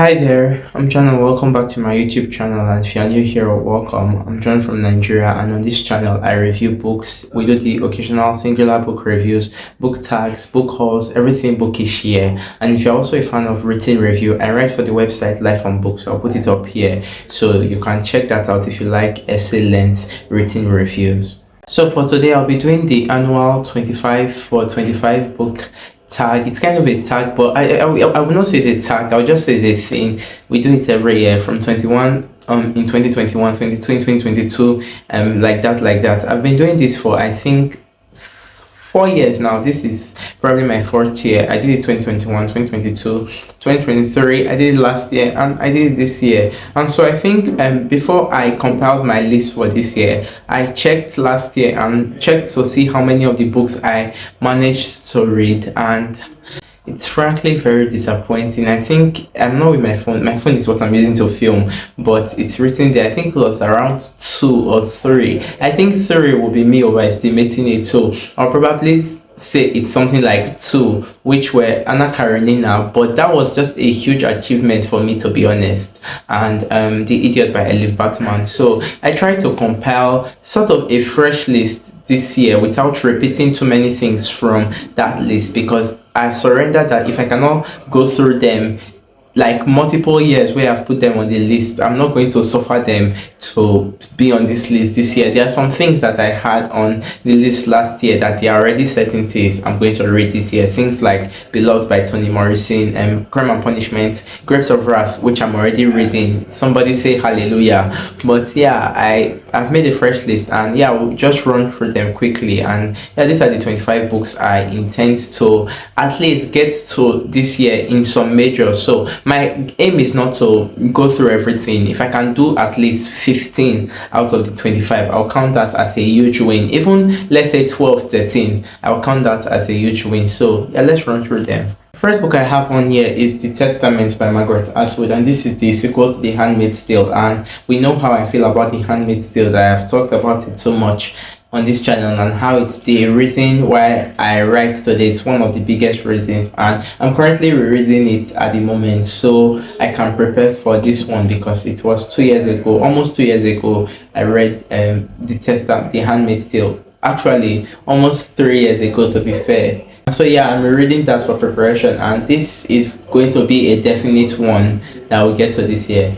Hi there, I'm John and welcome back to my YouTube channel. And if you're new here, welcome. I'm John from Nigeria, and on this channel I review books. We do the occasional singular book reviews, book tags, book hauls, everything bookish here. And if you're also a fan of written review, I write for the website Life on Books. I'll put it up here so you can check that out if you like essay length written reviews. So for today, I'll be doing the annual 25 for 25 book tag. It's kind of a tag, but I would not say it's a tag. I would just say it's a thing. We do it every year from 21 in 2021, 22 in 2022, like that. I've been doing this for I think 4 years now. This is probably my fourth year. I did it 2021, 2022, 2023. I did it last year and I did it this year. And so I think before I compiled my list for this year, I checked last year and checked to see how many of the books I managed to read, and it's frankly very disappointing. I think I'm not with my phone. My phone is what I'm using to film, but it's written there. I think it was around 2 or 3. I think 3 will be me overestimating it. So I'll probably say it's something like 2, which were Anna Karenina, but that was just a huge achievement for me, to be honest. And The Idiot by Elif Batman. So I tried to compile sort of a fresh list this year without repeating too many things from that list, because I've surrendered that if I cannot go through them like multiple years where I've put them on the list, I'm not going to suffer them to be on this list this year. There are some things that I had on the list last year that they are already certainties I'm going to read this year. Things like Beloved by Toni Morrison, Crime and Punishment, Grapes of Wrath, which I'm already reading. Somebody say hallelujah. But yeah, I've made a fresh list, and yeah, we'll just run through them quickly. And yeah, these are the 25 books I intend to at least get to this year in some major. So my aim is not to go through everything. If I can do at least 15 out of the 25, I'll count that as a huge win. Even let's say 12, 13, I'll count that as a huge win. So yeah, let's run through them. First book I have on here is The Testament by Margaret Atwood, and this is the sequel to The Handmaid's Tale. And we know how I feel about The Handmaid's Tale, that I've talked about it so much on this channel, and how it's the reason why I write today. It's one of the biggest reasons, and I'm currently rereading it at the moment so I can prepare for this one, because it was 2 years ago, almost 2 years ago, I read The Handmaid's Tale. Actually, almost 3 years ago, to be fair. So yeah, I'm reading that for preparation, and this is going to be a definite one that we'll get to this year.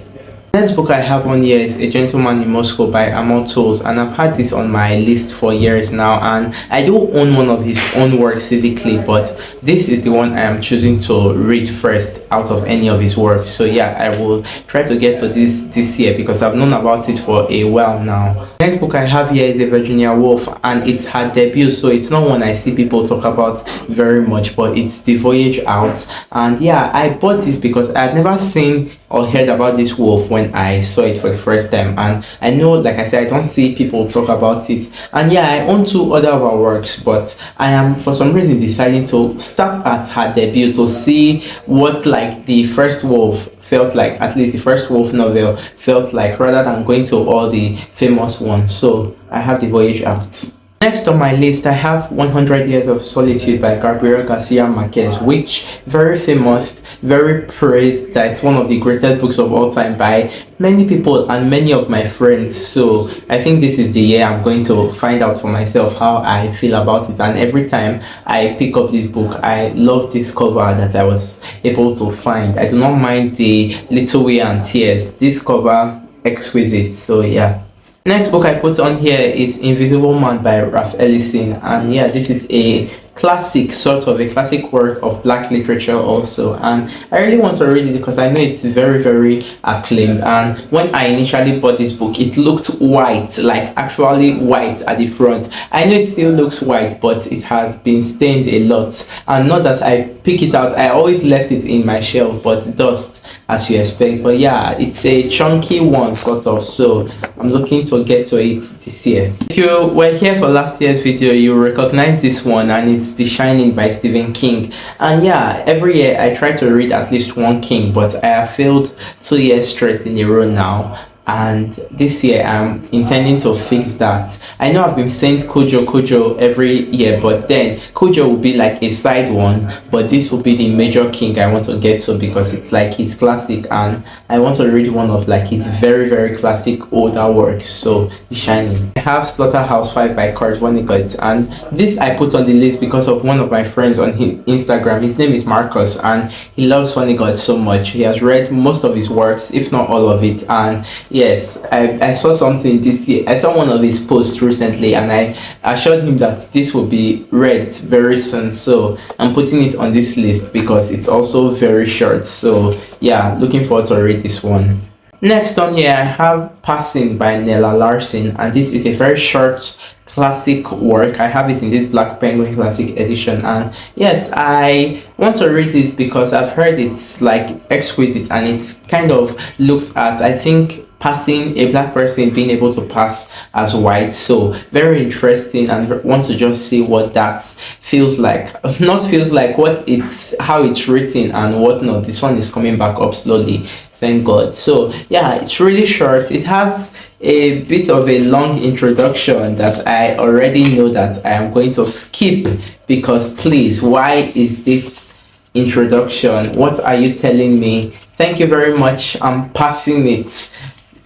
Next book I have on here is A Gentleman in Moscow by Amor Towles, and I've had this on my list for years now, and I do own one of his own works physically, but this is the one I am choosing to read first out of any of his works. So yeah, I will try to get to this year, because I've known about it for a while now. Next book I have here is A Virginia Woolf, and it's her debut, so it's not one I see people talk about very much, but it's The Voyage Out. And yeah, I bought this because I had never seen or heard about this wolf when I saw it for the first time, and I know, like I said, I don't see people talk about it. And yeah, I own 2 other of her works, but I am for some reason deciding to start at her debut to see what like the first wolf felt like, at least the first wolf novel felt like, rather than going to all the famous ones. So I have The Voyage Out. Next on my list, I have 100 Years of Solitude by Gabriel Garcia Marquez, which very famous, very praised, that it's one of the greatest books of all time by many people and many of my friends. So I think this is the year I'm going to find out for myself how I feel about it. And every time I pick up this book, I love this cover that I was able to find. I do not mind the Little Way and Tears. This cover, exquisite. So yeah. Next book I put on here is Invisible Man by Ralph Ellison, and yeah, this is a classic, sort of a classic work of black literature also, and I really want to read it because I know it's very, very acclaimed. And when I initially bought this book, it looked white, like actually white at the front. I know it still looks white, but it has been stained a lot, and not that I pick it out, I always left it in my shelf, but dust as you expect. But yeah, it's a chunky one sort of, so I'm looking to get to it this year. If you were here for last year's video, you recognize this one, and it's The Shining by Stephen King. And yeah, every year I try to read at least one King, but I have failed 2 years straight in a row now. and this year I'm intending to fix that. I know I've been saying Kojo every year, but then Kojo will be like a side one, but this will be the major king I want to get to because it's like his classic, and I want to read one of like his very classic older works. So The Shining. I have Slaughterhouse 5 by Kurt Vonnegut, and this I put on the list because of one of my friends on his Instagram. His name is Marcus, and he loves Vonnegut so much. He has read most of his works, if not all of it, and yes, I saw something this year. I saw one of his posts recently, and I assured him that this will be read very soon. So I'm putting it on this list because it's also very short. So yeah, looking forward to read this one. Next on here, I have Passing by Nella Larsen, and this is a very short classic work. I have it in this Black Penguin Classic Edition, and yes, I want to read this because I've heard it's like exquisite, and it kind of looks at, I think, passing a black person being able to pass as white. So very interesting, and want to just see what that feels like. Not feels like, what it's, how it's written and whatnot. This one is coming back up slowly, thank God. So yeah, it's really short. It has a bit of a long introduction that I already know that I am going to skip because, please, why is this introduction? What are you telling me? Thank you very much. I'm passing it,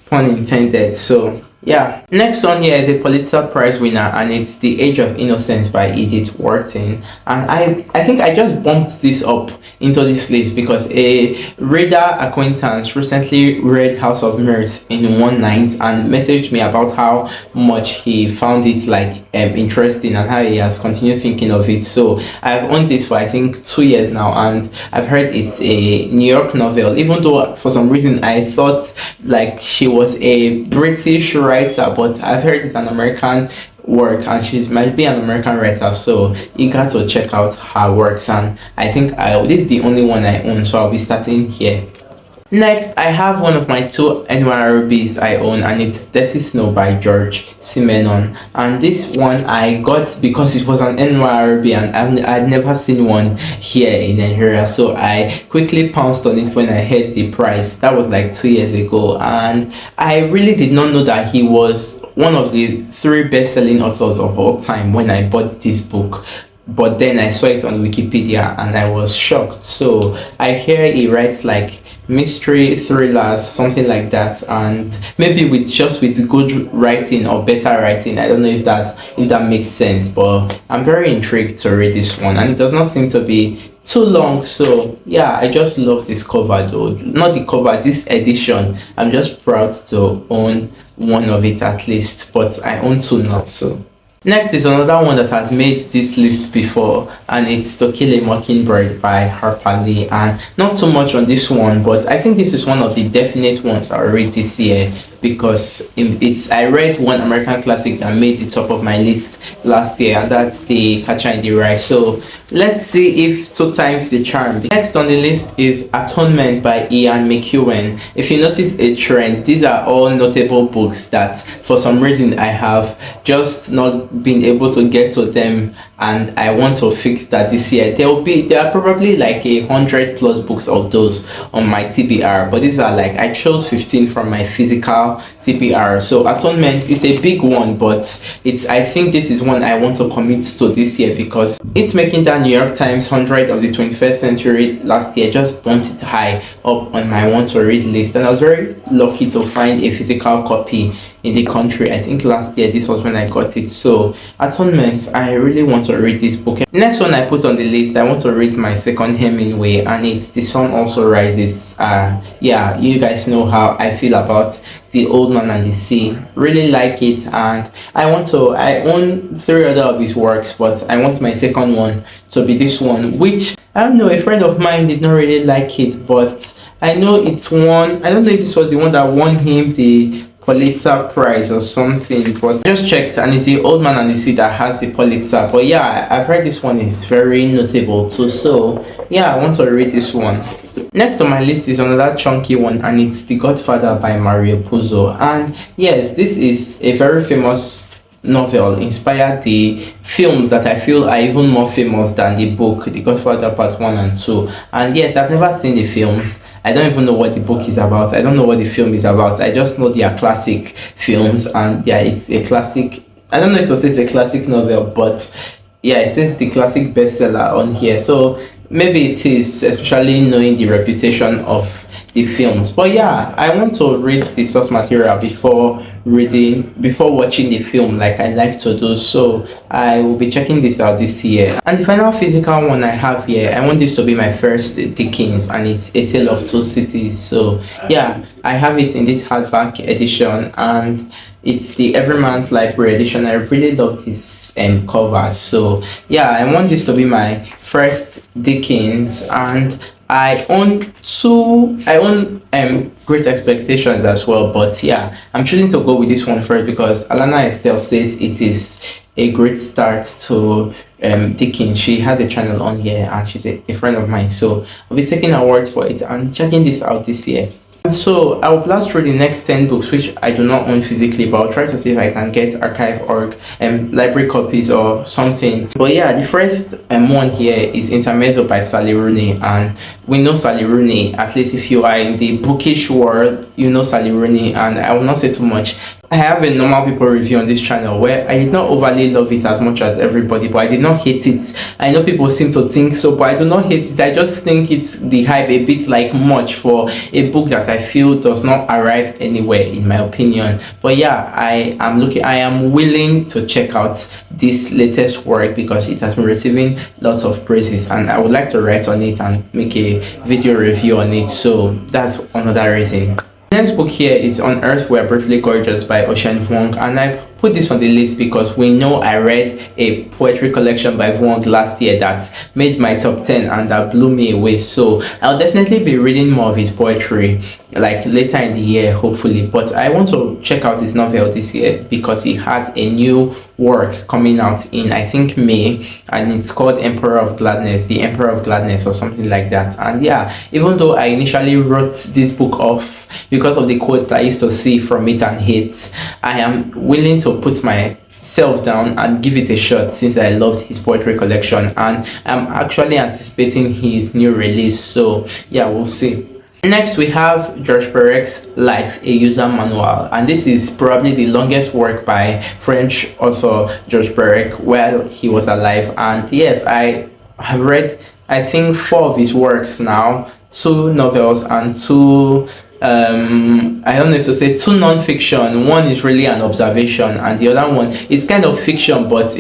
pun intended. So yeah, next one here is a Pulitzer Prize winner, and it's The Age of Innocence by Edith Wharton. And I think I just bumped this up into this list because a reader acquaintance recently read House of Mirth in one night and messaged me about how much he found it like interesting and how he has continued thinking of it. So I've owned this for I think 2 years now, and I've heard it's a New York novel, even though for some reason I thought like she was a British writer, but I've heard it's an American work, and she might be an American writer. So eager to check out her works, and I think this is the only one I own, so I'll be starting here. Next, I have one of my two NYRBs I own, and it's Dirty Snow by George Simenon. And this one I got because it was an NYRB, and I'd never seen one here in Nigeria. So I quickly pounced on it when I heard the price. That was like 2 years ago, and I really did not know that he was one of the 3 best-selling authors of all time when I bought this book. But then I saw it on Wikipedia and I was shocked. So I hear he writes like mystery thrillers, something like that, and maybe with good writing or better writing. I don't know if that makes sense, but I'm very intrigued to read this one, and it does not seem to be too long. So yeah, I just love this cover though. Not the cover, this edition. I'm just proud to own one of it at least, but I own 2 now. So next is another one that has made this list before, and it's To Kill a Mockingbird by Harper Lee. And not too much on this one, but I think this is one of the definite ones I'll read this year because I read one American classic that made the top of my list last year, and that's The Catcher in the Rye. So let's see if 2 times the charm. Next on the list is Atonement by Ian McEwan. If you notice a trend, these are all notable books that for some reason I have just not been able to get to them, and I want to fix that this year. There are probably like 100+ books of those on my TBR, but these are like, I chose 15 from my physical TBR. So Atonement is a big one, but I think this is one I want to commit to this year because it's making that New York Times 100 of the 21st century last year just bumped it high up on my want to read list, and I was very lucky to find a physical copy in the country. I think last year this was when I got it. So Atonement, I really want to read this book. Next one I put on the list, I want to read my second Hemingway, and it's The Sun Also Rises. Yeah, you guys know how I feel about The Old Man and the Sea. Really like it, and I own 3 other of his works, but I want my second one to be this one, which I don't know, a friend of mine did not really like it, but I know it's one. I don't know if this was the one that won him the Pulitzer Prize or something, but I just checked and it's The Old Man and the Sea that has the Pulitzer. But yeah, I've heard this one is very notable too, so yeah, I want to read this one. Next on my list is another chunky one, and it's The Godfather by Mario Puzo. And yes, this is a very famous novel inspired the films that I feel are even more famous than the book, The Godfather Part 1 and 2. And yes, I've never seen the films. I don't even know what the book is about. I don't know what the film is about. I just know they are classic films, and yeah, it's a classic. I don't know if to say it's a classic novel, but yeah, it says the classic bestseller on here. So maybe it is, especially knowing the reputation of the films. But yeah, I want to read the source material before watching the film, like I like to do. So I will be checking this out this year. And the final physical one I have here, I want this to be my first Dickens, and it's A Tale of Two Cities. So yeah, I have it in this hardback edition, and it's the Everyman's Library edition. I really love this cover. So yeah, I want this to be my first Dickens, and I own Great Expectations as well. But yeah, I'm choosing to go with this one first because Alana Estelle says it is a great start to Dickens. She has a channel on here, and she's a friend of mine, so I'll be taking her word for it and checking this out this year. So I'll blast through the next 10 books which I do not own physically, but I'll try to see if I can get archive.org library copies or something. But yeah, the first one here is Intermezzo by Sally Rooney, and we know Sally Rooney, at least if you are in the bookish world, you know Sally Rooney, and I will not say too much. I have a normal people review on this channel where I did not overly love it as much as everybody, but I did not hate it. I know people seem to think so, but I do not hate it. I just think it's the hype a bit like much for a book that I feel does not arrive anywhere, in my opinion. But yeah, I am willing to check out this latest work because it has been receiving lots of praises, and I would like to write on it and make a video review on it. So that's another reason. The next book here is On Earth We're Briefly Gorgeous by Ocean Vuong, and I put this on the list because we know I read a poetry collection by Vuong last year that made my top 10 and that blew me away. So I'll definitely be reading more of his poetry like later in the year, hopefully. But I want to check out his novel this year because he has a new work coming out in, I think, May, and it's called Emperor of Gladness, The Emperor of Gladness, or something like that. And yeah, even though I initially wrote this book off because of the quotes I used to see from it and hate, I am willing to put myself down and give it a shot since I loved his poetry collection, and I'm actually anticipating his new release. So yeah, we'll see. Next, we have George Perec's Life, a User Manual, and this is probably the longest work by French author George Perec while he was alive. And yes, I have read, I think, 4 of his works now, 2 novels and 2 I don't know if to say 2 non-fiction. One is really an observation, and the other one is kind of fiction, but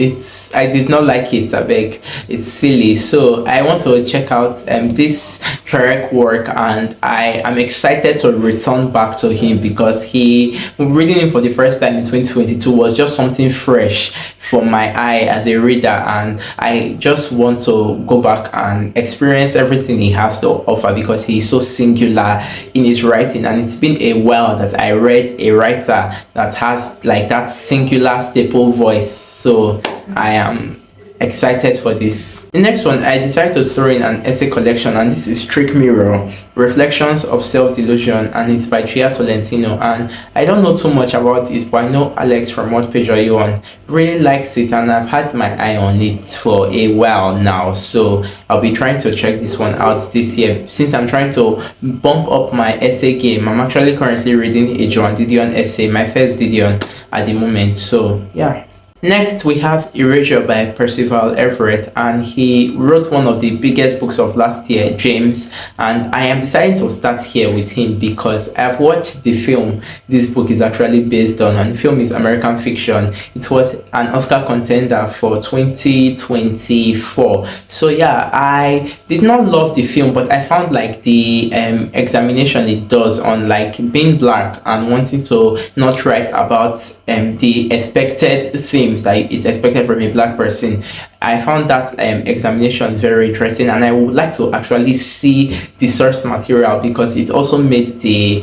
I did not like it. I beg, it's silly. So I want to check out this Perec work, and I am excited to return back to him because reading him for the first time in 2022 was just something fresh for my eye as a reader, and I just want to go back and experience everything he has to offer because he's so singular in his writing. And it's been a while that I read a writer that has like that singular staple voice, so I am excited for this. The next one, I decided to throw in an essay collection, and this is Trick Mirror, Reflections of Self-Delusion, and it's by Tria Tolentino. And I don't know too much about this, but I know Alex from What Page Are You On really likes it, and I've had my eye on it for a while now, so I'll be trying to check this one out this year since I'm trying to bump up my essay game. I'm actually currently reading a Joan Didion essay, my first Didion at the moment. So yeah. Next, we have Erasure by Percival Everett, and he wrote one of the biggest books of last year, James, and I am deciding to start here with him because I've watched the film this book is actually based on, and the film is American Fiction. It was an Oscar contender for 2024. So yeah, I did not love the film, but I found like the examination it does on like being black and wanting to not write about the expected themes that is expected from a black person. I found that examination very interesting, and I would like to actually see the source material because it also made the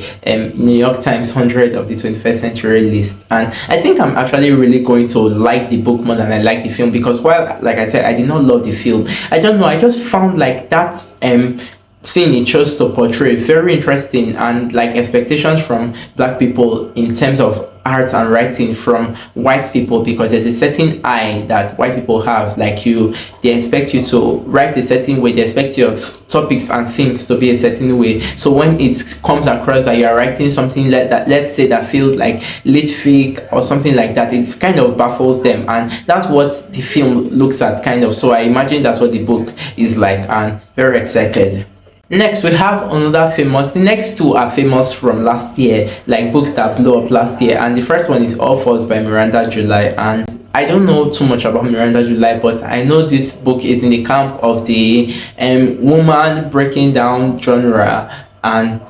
New York Times 100 of the 21st century list. And I think I'm actually really going to like the book more than I like the film because while, like I said, I did not love the film, I don't know, I just found like that thing it chose to portray very interesting, and like expectations from black people in terms of art and writing from white people, because there's a certain eye that white people have. Like you, they expect you to write a certain way, they expect your topics and things to be a certain way. So when it comes across that you are writing something like that, let's say that feels like lit fic or something like that, it kind of baffles them, and that's what the film looks at kind of. So I imagine that's what the book is like, and very excited. Next, we have another famous. The next two are famous from last year, like books that blew up last year. And the first one is All Falls by Miranda July. And I don't know too much about Miranda July, but I know this book is in the camp of the woman breaking down genre, and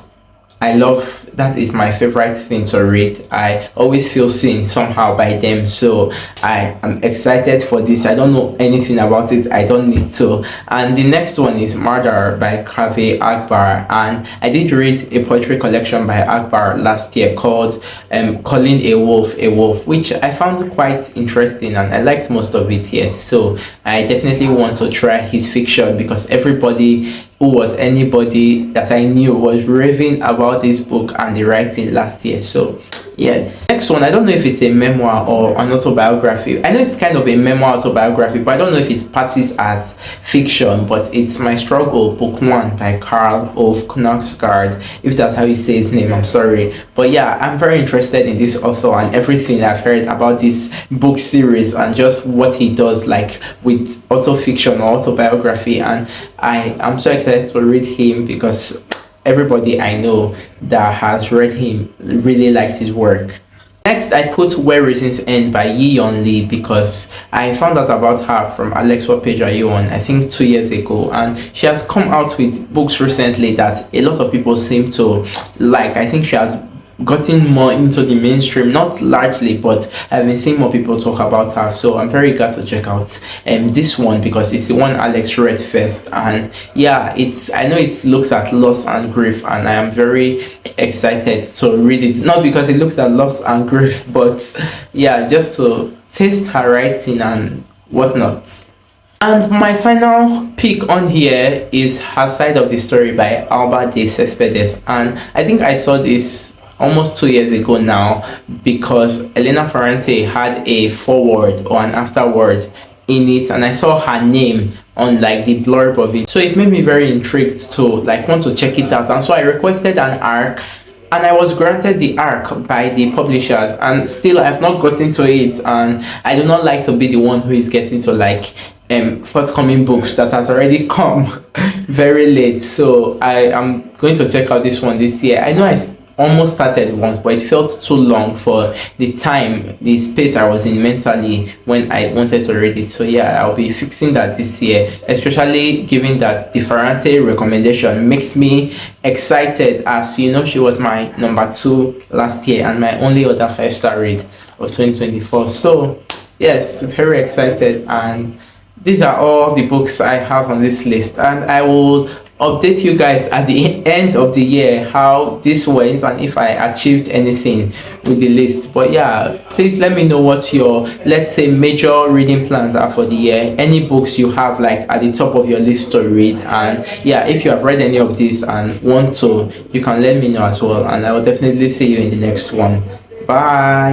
I love that is my favorite thing to read. I always feel seen somehow by them. So I am excited for this. I don't know anything about it. I don't need to. And the next one is Murder by Kaveh Akbar. And I did read a poetry collection by Akbar last year called Calling a Wolf, which I found quite interesting, and I liked most of it, yes. So I definitely want to try his fiction, because everybody who was anybody that I knew was raving about this book and the writing last year. So yes. Next one, I don't know if it's a memoir or an autobiography. I know it's kind of a memoir autobiography, but I don't know if it passes as fiction. But it's My Struggle, Book One by Karl Ove Knausgaard, if that's how you say his name. I'm sorry, but yeah, I'm very interested in this author and everything I've heard about this book series and just what he does, like with autofiction or autobiography. And I am so excited to read him, because everybody I know that has read him really likes his work. Next, I put Where Reasons End by Yeon Lee, because I found out about her from Alex Wapeja I think 2 years ago, and she has come out with books recently that a lot of people seem to like. I think she has gotten more into the mainstream, not largely, but I've been seeing more people talk about her. So I'm very glad to check out this one, because it's the one Alex read first. And yeah, it's, I know it looks at loss and grief, and I am very excited to read it, not because it looks at loss and grief, but yeah, just to taste her writing and whatnot. And my final pick on here is Her Side of the Story by Alba de Cespedes. And I think I saw this almost 2 years ago now, because Elena Ferrante had a foreword or an afterword in it, and I saw her name on like the blurb of it, so it made me very intrigued to like want to check it out. And so I requested an arc, and I was granted the arc by the publishers, and still I've not gotten to it. And I do not like to be the one who is getting to like forthcoming books that has already come very late. So I am going to check out this one this year. I know I almost started once, but it felt too long for the time, the space I was in mentally when I wanted to read it. So yeah, I'll be fixing that this year, especially given that the Ferrante recommendation makes me excited, as you know she was my number 2 last year and my only other 5-star read of 2024. So yes, very excited, and these are all the books I have on this list, and I will update you guys at the end of the year how this went and if I achieved anything with the list. But yeah, please let me know what your, let's say, major reading plans are for the year, any books you have like at the top of your list to read. And yeah, if you have read any of these and want to, you can let me know as well, and I will definitely see you in the next one. Bye.